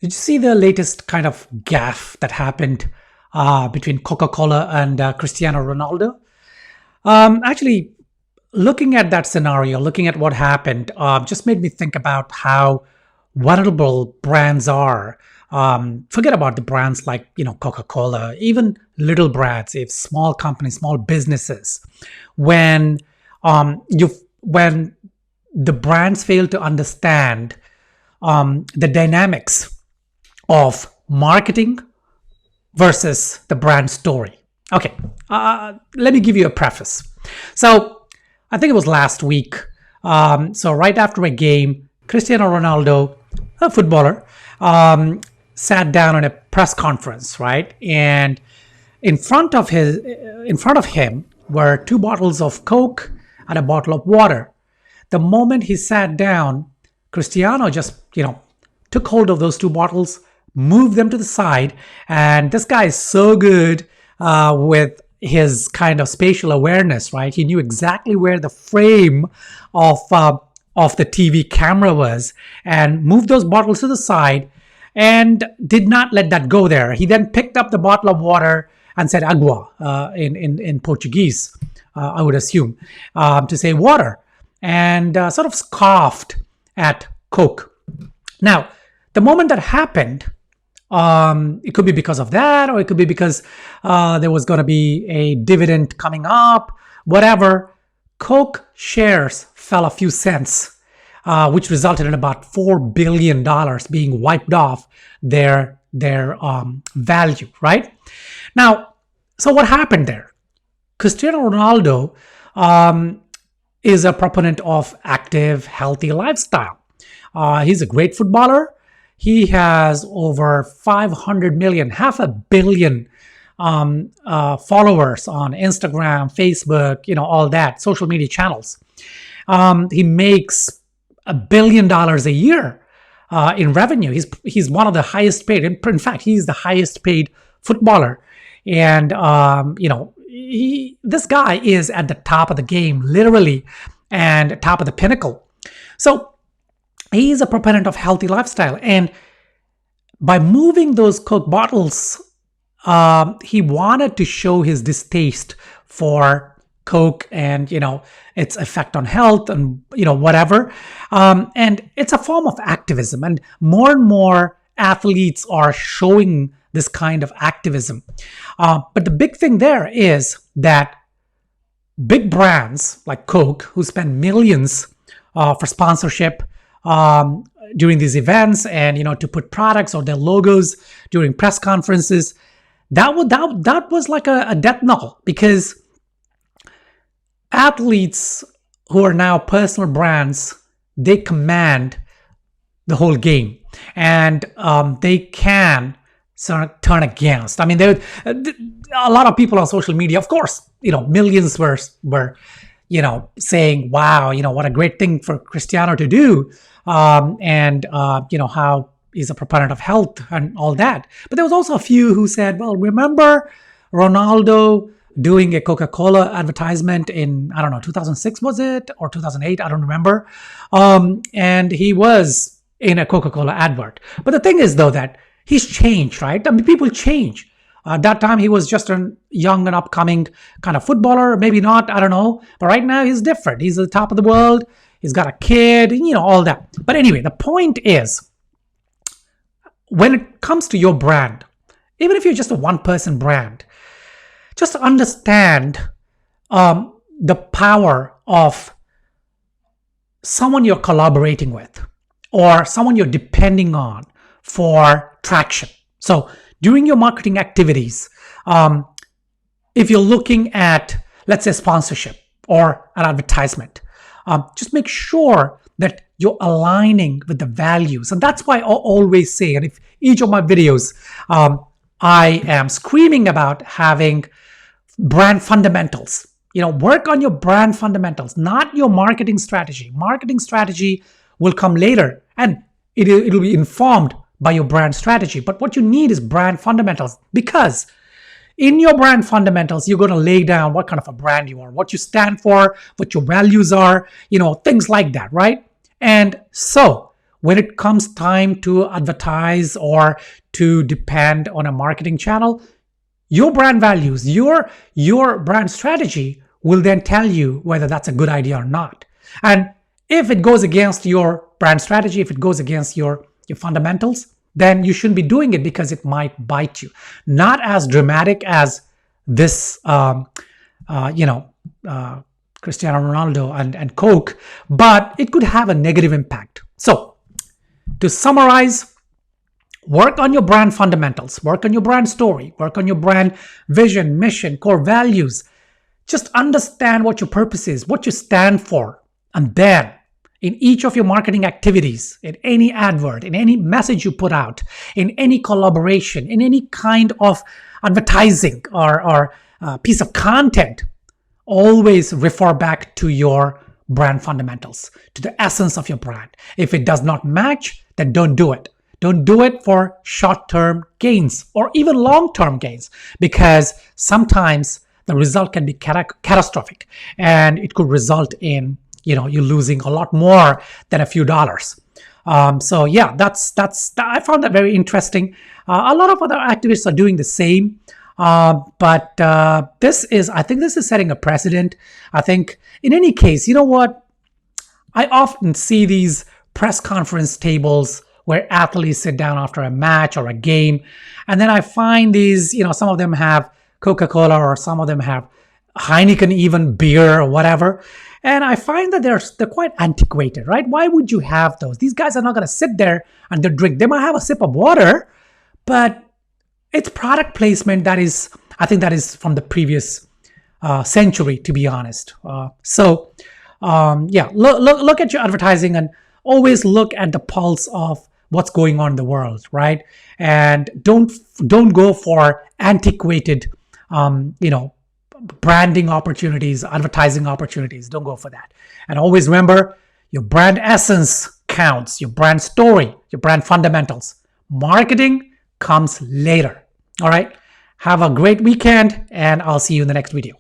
Did you see the latest kind of gaffe that happened between Coca-Cola and Cristiano Ronaldo? Actually, looking at that scenario, looking at what happened, just made me think about how vulnerable brands are. Forget about the brands like Coca-Cola, even little brands, if small companies, small businesses, when when the brands fail to understand the dynamics of marketing versus the brand story. Okay, let me give you a preface. So, I think it was last week. So, right after a game, Cristiano Ronaldo, a footballer, sat down on a press conference, right? And in front of him were two bottles of Coke and a bottle of water. The moment he sat down, Cristiano just, took hold of those two bottles, moved them to the side, and this guy is so good with his kind of spatial awareness, right? He knew exactly where the frame of the TV camera was, and moved those bottles to the side, and did not let that go there. He then picked up the bottle of water and said agua in Portuguese, I would assume, to say water, and sort of scoffed at Coke. Now, the moment that happened, it could be because of that, or it could be because there was going to be a dividend coming up, whatever. Coke shares fell a few cents, which resulted in about $4 billion being wiped off their value, right? Now, so what happened there? Cristiano Ronaldo is a proponent of active, healthy lifestyle. He's a great footballer. He has over 500 million, half a billion followers on Instagram, Facebook, all that, social media channels. He makes $1 billion a year in revenue. He's one of the highest paid. In fact, he's the highest paid footballer. And, this guy is at the top of the game, literally, and top of the pinnacle. So he's a proponent of healthy lifestyle. And by moving those Coke bottles, he wanted to show his distaste for Coke and, its effect on health and, whatever. And it's a form of activism. And more athletes are showing this kind of activism. But the big thing there is that big brands like Coke, who spend millions for sponsorship during these events, and to put products or their logos during press conferences, that was like a death knell, because athletes who are now personal brands, they command the whole game, and they can sort of turn against. I mean, a lot of people on social media, of course, millions were saying, wow, what a great thing for Cristiano to do, and how he's a proponent of health and all that. But there was also a few who said, well, remember Ronaldo doing a Coca-Cola advertisement in, I don't know, 2006 was it, or 2008, I don't remember, and he was in a Coca-Cola advert. But the thing is, though, that he's changed, right? I mean, people change. That time he was just a young and upcoming kind of footballer, maybe not, I don't know. But right now he's different. He's at the top of the world. He's got a kid, all that. But anyway, the point is, when it comes to your brand, even if you're just a one-person brand, just understand the power of someone you're collaborating with or someone you're depending on for traction. So during your marketing activities, if you're looking at, let's say, sponsorship or an advertisement, just make sure that you're aligning with the values. And that's why I always say, and if each of my videos, I am screaming about having brand fundamentals. Work on your brand fundamentals, not your marketing strategy. Marketing strategy will come later, and it'll be informed by your brand strategy. But what you need is brand fundamentals, because in your brand fundamentals, you're going to lay down what kind of a brand you are, what you stand for, what your values are, things like that, right? And so when it comes time to advertise or to depend on a marketing channel, your brand values, your brand strategy will then tell you whether that's a good idea or not. And if it goes against your brand strategy, if it goes against your fundamentals, then you shouldn't be doing it because it might bite you. Not as dramatic as this, Cristiano Ronaldo and Coke, but it could have a negative impact. So, to summarize, work on your brand fundamentals, work on your brand story, work on your brand vision, mission, core values. Just understand what your purpose is, what you stand for, and then in each of your marketing activities, in any advert, in any message you put out, in any collaboration, in any kind of advertising or piece of content, always refer back to your brand fundamentals, to the essence of your brand. If it does not match, then don't do it. Don't do it for short-term gains or even long-term gains, because sometimes the result can be catastrophic and it could result in you losing a lot more than a few dollars. So yeah, that's I found that very interesting. A lot of other activists are doing the same. But I think this is setting a precedent. I think in any case, you know what? I often see these press conference tables where athletes sit down after a match or a game. And then I find these, some of them have Coca-Cola or some of them have Heineken, even beer or whatever. And I find that they're quite antiquated, right? Why would you have those? These guys are not going to sit there and they drink. They might have a sip of water, but it's product placement I think that is from the previous century, to be honest. Look at your advertising and always look at the pulse of what's going on in the world, right? And don't go for antiquated, branding opportunities, advertising opportunities. Don't go for that. And always remember, your brand essence counts, your brand story, your brand fundamentals. Marketing comes later. All right. Have a great weekend, and I'll see you in the next video.